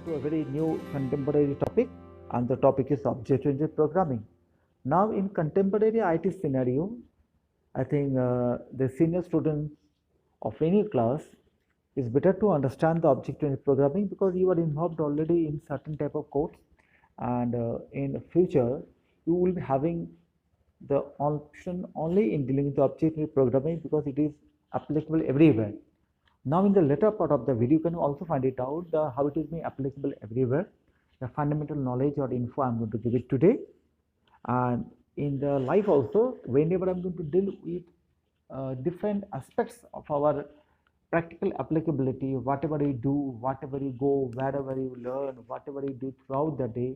to a very new contemporary topic, and the topic is object-oriented programming. Now, in contemporary IT scenario, I think the senior students of any class is better to understand the object-oriented programming because you are involved already in certain type of codes, and in future you will be having the option only in dealing with the object-oriented programming because it is applicable everywhere. Now in the later part of the video, you can also find it out how it is being applicable everywhere. The fundamental knowledge or info I'm going to give it today. And in the life also, whenever I'm going to deal with different aspects of our practical applicability, whatever you do, whatever you go, wherever you learn, whatever you do throughout the day,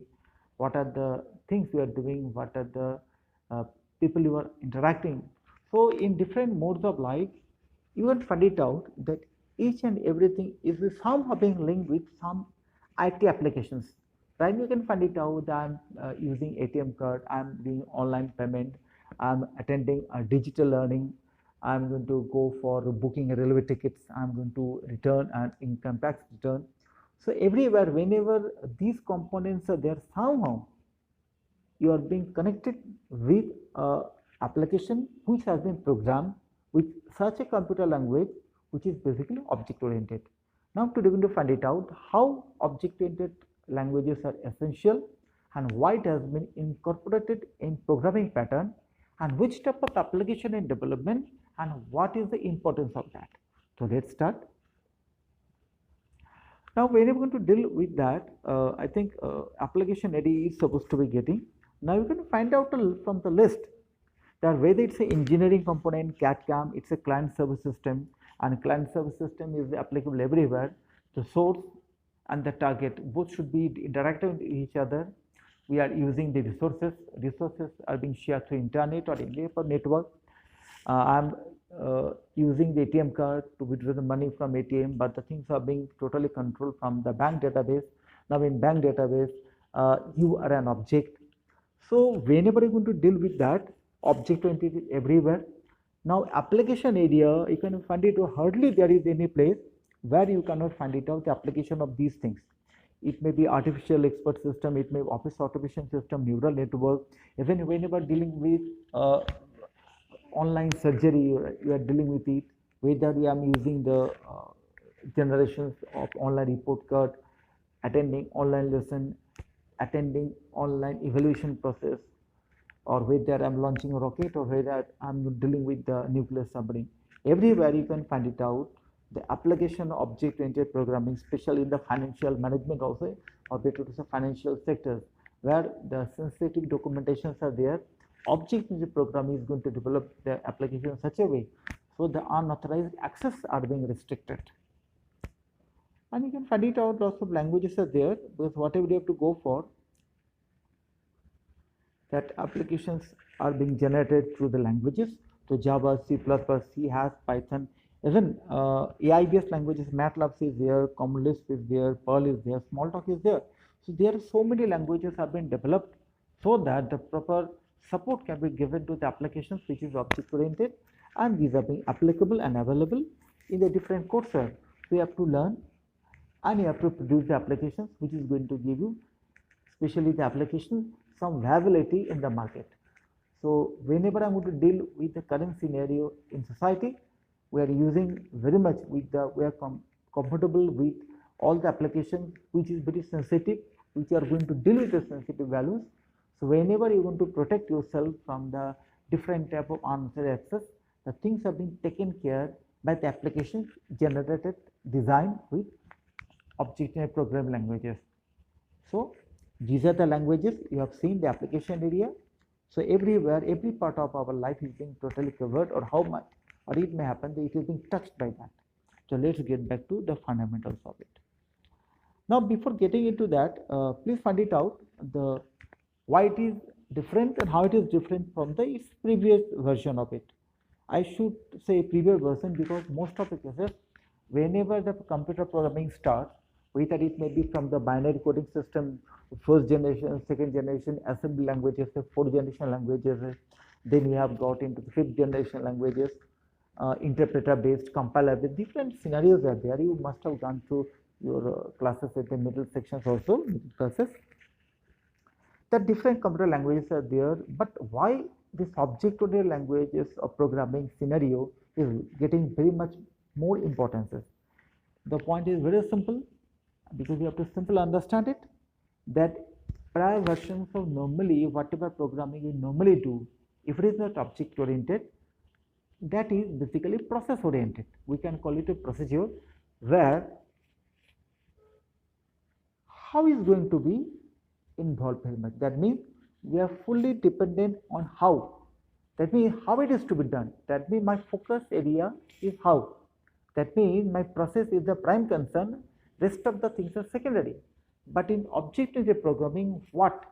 what are the things you are doing, what are the uh, people you are interacting. So in different modes of life, you can find it out that each and everything is somehow being linked with some IT applications. Right? You can find it out that I'm using ATM card, I'm doing online payment, I'm attending a digital learning, I'm going to go for booking railway tickets, I'm going to return an income tax return. So everywhere, whenever these components are there, somehow you are being connected with a application which has been programmed with such a computer language which is basically object oriented. Now today we're going to find it out how object oriented languages are essential and why it has been incorporated in programming pattern and which type of application in development and what is the importance of that. So let's start. Now, when I'm going to deal with that, I think application AD is supposed to be getting. Now, you can find out from the list that whether it's an engineering component, CAD/CAM, it's a client service system, and client service system is applicable everywhere. The source and the target both should be interacting with each other. We are using the resources. Resources are being shared through internet or any network. I'm using the ATM card to withdraw the money from ATM, but the things are being totally controlled from the bank database. Now in bank database, you are an object. So whenever you're going to deal with that, object entity everywhere. Now application area, you can find it hardly there is any place where you cannot find it out the application of these things. It may be artificial expert system, it may be office automation system, neural network, even whenever dealing with online surgery, you are dealing with it, whether I am using the generations of online report card, attending online lesson, attending online evaluation process, or whether I'm launching a rocket or whether I'm dealing with the nuclear submarine. Everywhere you can find it out. The application object-oriented programming, especially in the financial management also, or better to say financial sectors, where the sensitive documentations are there. Object-oriented programming is going to develop the application in such a way so the unauthorized access are being restricted. And you can find it out, lots of languages are there, because whatever you have to go for, that applications are being generated through the languages. So Java, C++, C Hash, Python, even AI-based languages, MATLAB is there, Common Lisp is there, Perl is there, Smalltalk is there. So there are so many languages have been developed so that the proper support can be given to the applications which is object-oriented, and these are being applicable and available in the different courses. So you have to learn and you have to produce the applications which is going to give you, especially the application, some viability in the market. So whenever I'm going to deal with the current scenario in society, we are using very much with the, we are comfortable with all the applications which is very sensitive, which are going to deal with the sensitive values. So whenever you want to protect yourself from the different type of unauthorized access, the things have been taken care by the applications generated, designed with object-oriented programming languages. So these are the languages you have seen the application area. So everywhere, every part of our life is being totally covered, or how much, or it may happen that it is being touched by that. So let's get back to the fundamentals of it. Now, before getting into that, please find it out the why it is different and how it is different from the its previous version of it. I should say previous version because most of the cases, whenever the computer programming starts, whether it may be from the binary coding system, first generation, second generation, assembly languages, fourth generation languages, then we have got into the fifth generation languages, interpreter based, compiler based, different scenarios are there. You must have gone through your classes in the middle sections also, middle classes. The different computer languages are there, but why this object-oriented languages of programming scenario is getting very much more importance? The point is very simple, because you have to simply understand it, that prior versions of normally whatever programming we normally do, if it is not object oriented, that is basically process oriented. We can call it a procedure where how is going to be involved very much. That means we are fully dependent on how. That means how it is to be done. That means my focus area is how. That means my process is the prime concern, rest of the things are secondary. But in object-oriented programming, what?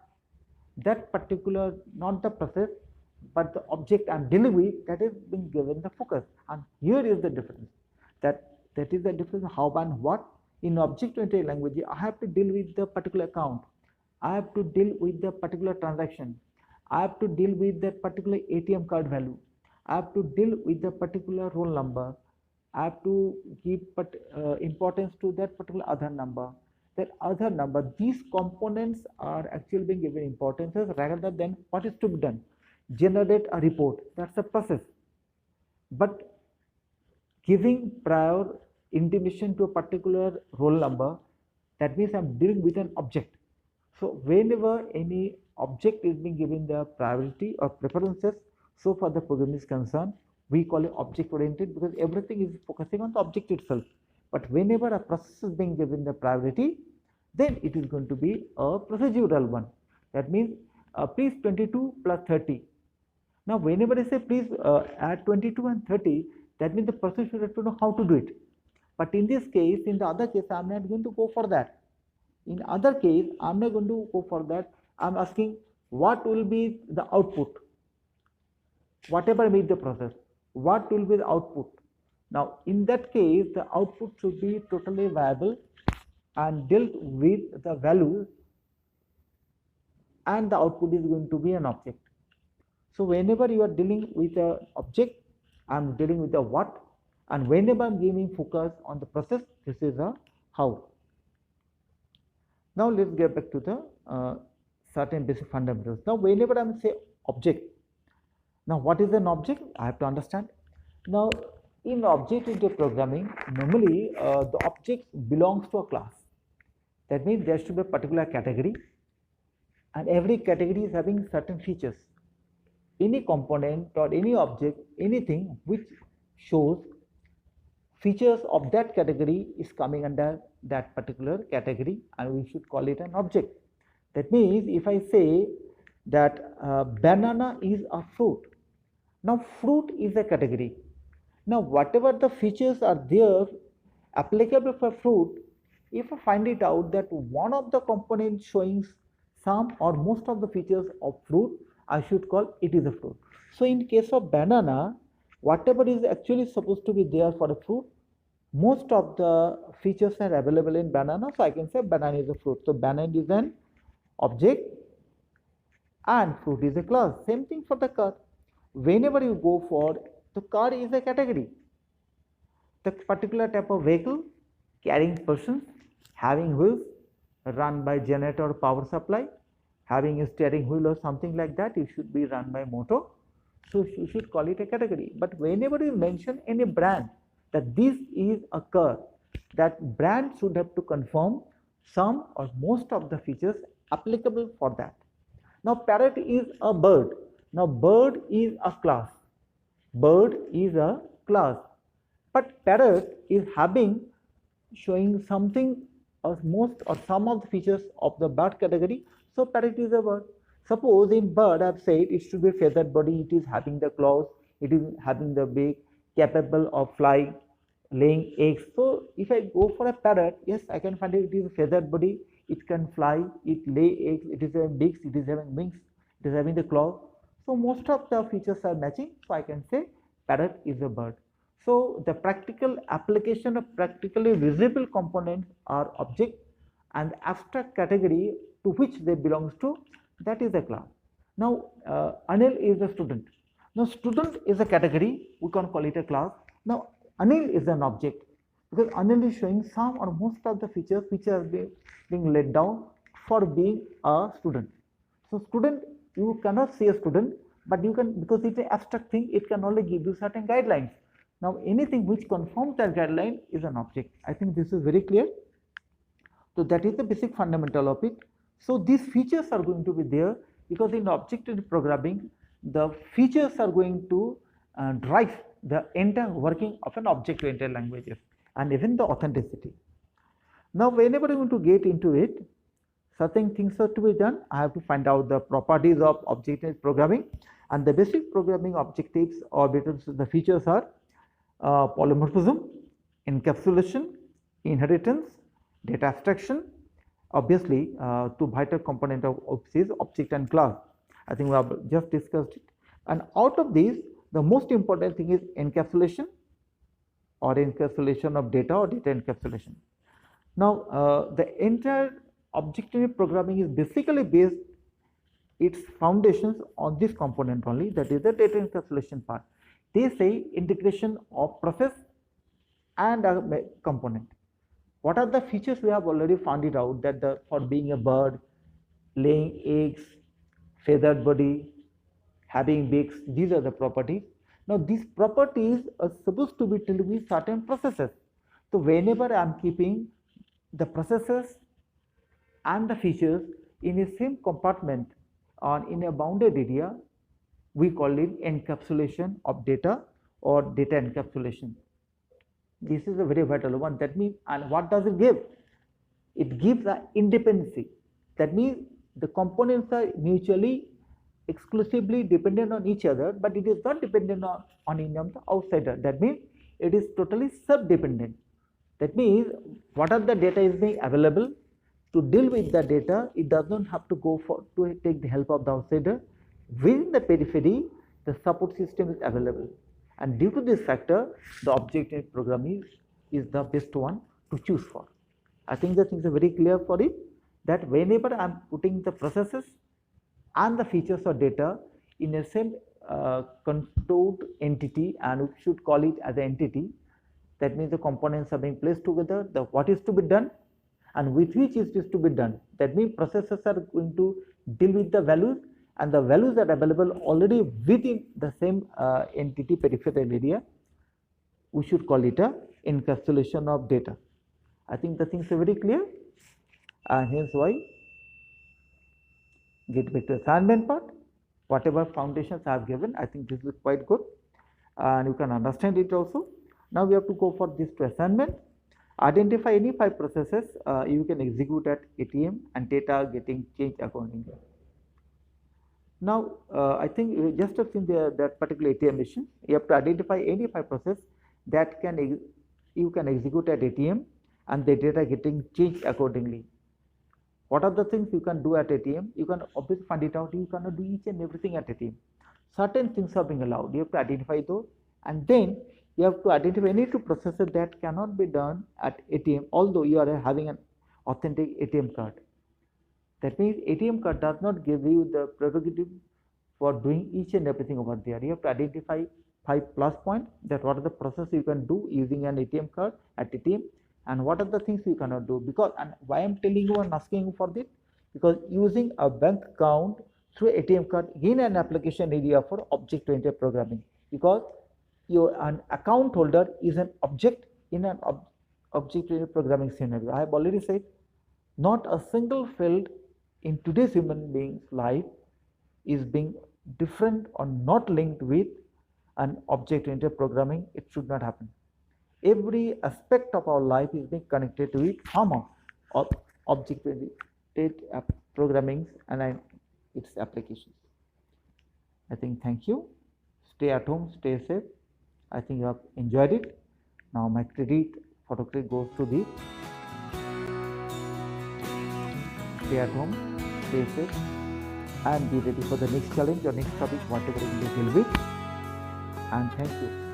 That particular, not the process, but the object I am dealing with, that is being given the focus. And here is the difference. That is the difference how and what. In object-oriented language, I have to deal with the particular account. I have to deal with the particular transaction. I have to deal with that particular ATM card value. I have to deal with the particular roll number. I have to give importance to that particular Aadhaar number. That Aadhaar number, these components are actually being given importance rather than what is to be done. Generate a report, that's a process. But giving prior intimation to a particular roll number, that means I'm dealing with an object. So whenever any object is being given the priority or preferences, so far the program is concerned, we call it object oriented, because everything is focusing on the object itself. But whenever a process is being given the priority, then it is going to be a procedural one. That means please 22 plus 30. Now whenever I say please add 22 and 30, that means the person should have to know how to do it. But in this case, in the other case, I am not going to go for that. In other case, I am not going to go for that. I am asking what will be the output, whatever be the process, what will be the output. Now in that case, the output should be totally viable and dealt with the values, and the output is going to be an object. So whenever you are dealing with an object, I am dealing with the what, and whenever I am giving focus on the process, this is a how. Now let's get back to the certain basic fundamentals. Now whenever I am say object, now what is an object? I have to understand. Now in object-oriented programming, normally the object belongs to a class. That means there should be a particular category, and every category is having certain features. Any component or any object, anything which shows features of that category is coming under that particular category, and we should call it an object. That means if I say that banana is a fruit, now fruit is a category. Now whatever the features are there applicable for fruit, if I find it out that one of the components showing some or most of the features of fruit, I should call it is a fruit. So in case of banana, whatever is actually supposed to be there for a fruit, most of the features are available in banana, so I can say banana is a fruit. So banana is an object and fruit is a class. Same thing for the car. Whenever you go for the car is a category. The particular type of vehicle carrying persons, having wheels, run by generator or power supply, having a steering wheel or something like that, it should be run by motor. So you should call it a category. But whenever you mention any brand that this is a car, that brand should have to confirm some or most of the features applicable for that. Now parrot is a bird. Now bird is a class. Bird is a class. But parrot is having showing something or most or some of the features of the bird category. So parrot is a bird. Suppose in bird I have said it should be a feathered body, it is having the claws, it is having the beak, capable of flying, laying eggs. So if I go for a parrot, yes, I can find it is a feathered body, it can fly, it lay eggs, it is having beaks, it is having wings, it is having the claw. So most of the features are matching, so I can say parrot is a bird. So the practical application of practically visible components are object, and abstract category to which they belongs to, that is a class. Now Anil is a student. Now student is a category, we can call it a class. Now Anil is an object. because only showing some or most of the features which are being laid down for being a student. So student, you cannot see a student, but you can, because it's an abstract thing, it can only give you certain guidelines. Now anything which conforms that guideline is an object. I think this is very clear. So that is the basic fundamental of it. So these features are going to be there because in object-oriented programming, the features are going to drive the entire working of an object-oriented languages and even the authenticity. Now whenever I want to get into it, certain things are to be done. I have to find out the properties of object-oriented programming, and the basic programming objectives or the features are polymorphism, encapsulation, inheritance, data abstraction, obviously two vital component of is object and class. I think we have just discussed it, and out of these the most important thing is encapsulation or encapsulation of data or data encapsulation. Now the entire object-oriented programming is basically based its foundations on this component only, that is the data encapsulation part. They say integration of process and a component. What are the features? We have already found it out that for being a bird, laying eggs, feathered body, having beaks, these are the properties. Now these properties are supposed to be dealt with certain processes. So whenever I am keeping the processes and the features in a same compartment or in a bounded area, we call it encapsulation of data or data encapsulation. This is a very vital one. That means, and what does it give? It gives an independency. That means the components are mutually exclusively dependent on each other, but it is not dependent on any of the outsider. That means it is totally sub-dependent. That means whatever the data is being available, to deal with the data, it does not have to go to take the help of the outsider. Within the periphery, the support system is available. And due to this factor, the object-oriented programming is the best one to choose for. I think the things are very clear for it, that whenever I am putting the processes and the features of data in a same controlled entity, and we should call it as an entity, that means the components are being placed together, the what is to be done and with which it is to be done. That means processes are going to deal with the values, and the values are available already within the same entity peripheral area. We should call it a encapsulation of data. I think the things are very clear, and hence why get back to the assignment part. Whatever foundations I have given, I think this is quite good and you can understand it also. Now we have to go for this to assignment. Identify any 5 processes you can execute at ATM and data getting changed accordingly. Now I think just in that particular ATM machine, you have to identify any 5 process that you can execute at ATM and the data getting changed accordingly. What are the things you can do at ATM? You can obviously find it out. You cannot do each and everything at ATM. Certain things are being allowed. You have to identify those, and then you have to identify any 2 processes that cannot be done at ATM, although you are having an authentic ATM card. That means ATM card does not give you the prerogative for doing each and everything over there. You have to identify 5 plus points, that what are the processes you can do using an ATM card at ATM, and what are the things you cannot do. Because, and why I am telling you and asking you for this, because using a bank account through ATM card in an application area for object-oriented programming, because an account holder is an object in an object-oriented programming scenario. I have already said, not a single field in today's human being's life is being different or not linked with an object-oriented programming. It should not happen. Every aspect of our life is being connected to it from object-oriented programming and its applications. I think, thank you. Stay at home, stay safe. I think you have enjoyed it. Now my photo credit goes to this. Stay at home, stay safe, and be ready for the next challenge or next topic, whatever you will deal with. And thank you.